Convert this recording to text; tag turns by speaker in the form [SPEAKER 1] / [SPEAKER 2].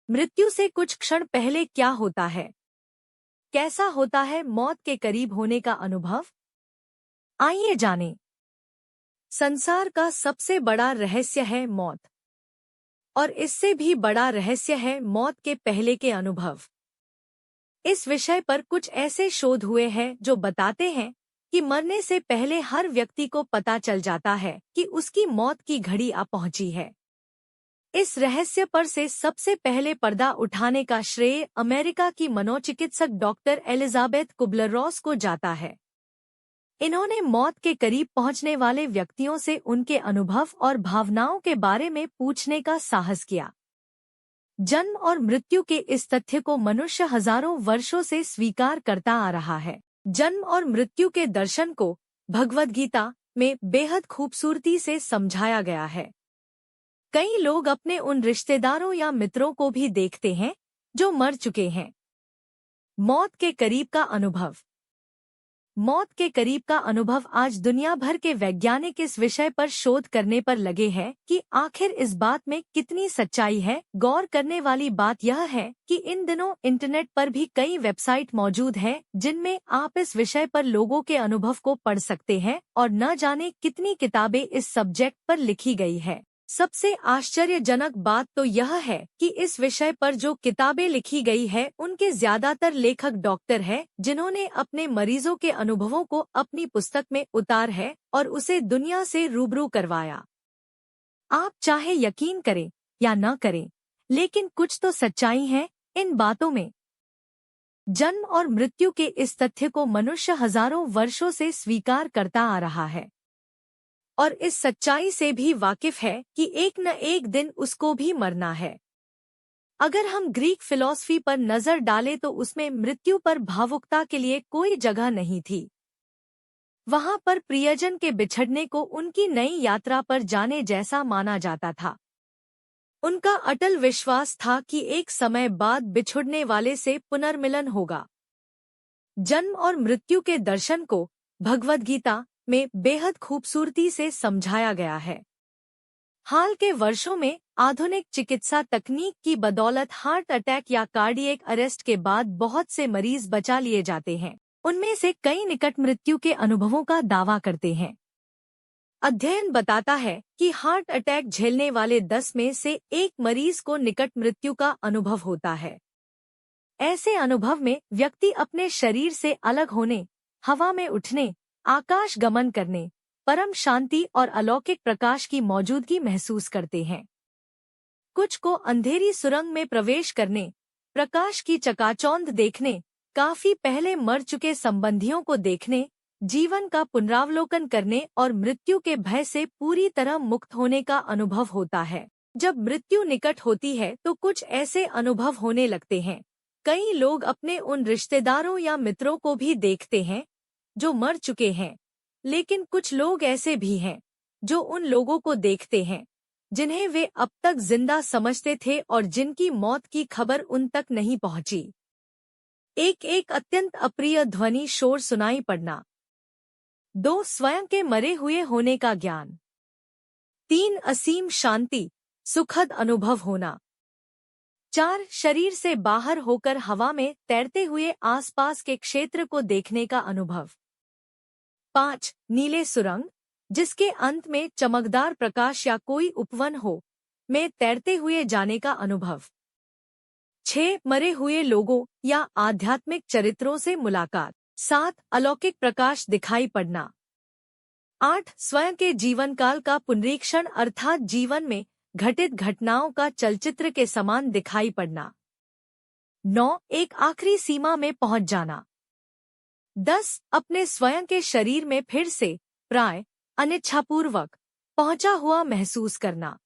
[SPEAKER 1] मृत्यु से कुछ क्षण पहले क्या होता है? कैसा होता है मौत के करीब होने का अनुभव? आइए जानें। संसार का सबसे बड़ा रहस्य है मौत, और इससे भी बड़ा रहस्य है मौत के पहले के अनुभव। इस विषय पर कुछ ऐसे शोध हुए हैं जो बताते हैं कि मरने से पहले हर व्यक्ति को पता चल जाता है कि उसकी मौत की घड़ी आ पहुंची है। इस रहस्य पर से सबसे पहले पर्दा उठाने का श्रेय अमेरिका की मनोचिकित्सक डॉक्टर एलिजाबेथ कुबलर-रॉस को जाता है। इन्होंने मौत के करीब पहुंचने वाले व्यक्तियों से उनके अनुभव और भावनाओं के बारे में पूछने का साहस किया। जन्म और मृत्यु के इस तथ्य को मनुष्य हजारों वर्षों से स्वीकार करता आ रहा है। जन्म और मृत्यु के दर्शन को भगवद गीता में बेहद खूबसूरती से समझाया गया है। कई लोग अपने उन रिश्तेदारों या मित्रों को भी देखते हैं जो मर चुके हैं। मौत के करीब का अनुभव। मौत के करीब का अनुभव आज दुनिया भर के वैज्ञानिक इस विषय पर शोध करने पर लगे हैं कि आखिर इस बात में कितनी सच्चाई है। गौर करने वाली बात यह है कि इन दिनों इंटरनेट पर भी कई वेबसाइट मौजूद हैं जिनमें आप इस विषय पर लोगों के अनुभव को पढ़ सकते हैं, और न जाने कितनी किताबें इस सब्जेक्ट पर लिखी गई है। सबसे आश्चर्यजनक बात तो यह है कि इस विषय पर जो किताबें लिखी गई है उनके ज्यादातर लेखक डॉक्टर हैं जिन्होंने अपने मरीजों के अनुभवों को अपनी पुस्तक में उतार है और उसे दुनिया से रूबरू करवाया। आप चाहे यकीन करें या न करें, लेकिन कुछ तो सच्चाई है इन बातों में। जन्म और मृत्यु के इस तथ्य को मनुष्य हजारों वर्षों से स्वीकार करता आ रहा है और इस सच्चाई से भी वाकिफ है कि एक न एक दिन उसको भी मरना है। अगर हम ग्रीक फिलॉसफी पर नजर डालें तो उसमें मृत्यु पर भावुकता के लिए कोई जगह नहीं थी। वहां पर प्रियजन के बिछड़ने को उनकी नई यात्रा पर जाने जैसा माना जाता था। उनका अटल विश्वास था कि एक समय बाद बिछुड़ने वाले से पुनर्मिलन होगा। जन्म और मृत्यु के दर्शन को भगवद गीता में बेहद खूबसूरती से समझाया गया है। हाल के वर्षों में आधुनिक चिकित्सा तकनीक की बदौलत हार्ट अटैक या कार्डियक अरेस्ट के बाद बहुत से मरीज बचा लिए जाते हैं। उनमें से कई निकट मृत्यु के अनुभवों का दावा करते हैं। अध्ययन बताता है कि हार्ट अटैक झेलने वाले 10 में से एक मरीज को निकट मृत्यु का अनुभव होता है। ऐसे अनुभव में व्यक्ति अपने शरीर से अलग होने, हवा में उठने, आकाश गमन करने, परम शांति और अलौकिक प्रकाश की मौजूदगी महसूस करते हैं। कुछ को अंधेरी सुरंग में प्रवेश करने, प्रकाश की चकाचौंध देखने, काफी पहले मर चुके संबंधियों को देखने, जीवन का पुनरावलोकन करने और मृत्यु के भय से पूरी तरह मुक्त होने का अनुभव होता है। जब मृत्यु निकट होती है तो कुछ ऐसे अनुभव होने लगते हैं। कई लोग अपने उन रिश्तेदारों या मित्रों को भी देखते हैं जो मर चुके हैं, लेकिन कुछ लोग ऐसे भी हैं जो उन लोगों को देखते हैं जिन्हें वे अब तक जिंदा समझते थे और जिनकी मौत की खबर उन तक नहीं पहुंची। एक एक अत्यंत अप्रिय ध्वनि शोर सुनाई पड़ना। 2 स्वयं के मरे हुए होने का ज्ञान। 3 असीम शांति, सुखद अनुभव होना। 4 शरीर से बाहर होकर हवा में तैरते हुए आसपास के क्षेत्र को देखने का अनुभव। 5 नीले सुरंग, जिसके अंत में चमकदार प्रकाश या कोई उपवन हो, में तैरते हुए जाने का अनुभव। 6 मरे हुए लोगों या आध्यात्मिक चरित्रों से मुलाकात। 7 अलौकिक प्रकाश दिखाई पड़ना। 8 स्वयं के जीवन काल का पुनरीक्षण अर्थात जीवन में घटित घटनाओं का चलचित्र के समान दिखाई पड़ना। 9 एक आखिरी सीमा में पहुंच जाना। 10 अपने स्वयं के शरीर में फिर से प्राय अनिच्छापूर्वक पहुंचा हुआ महसूस करना।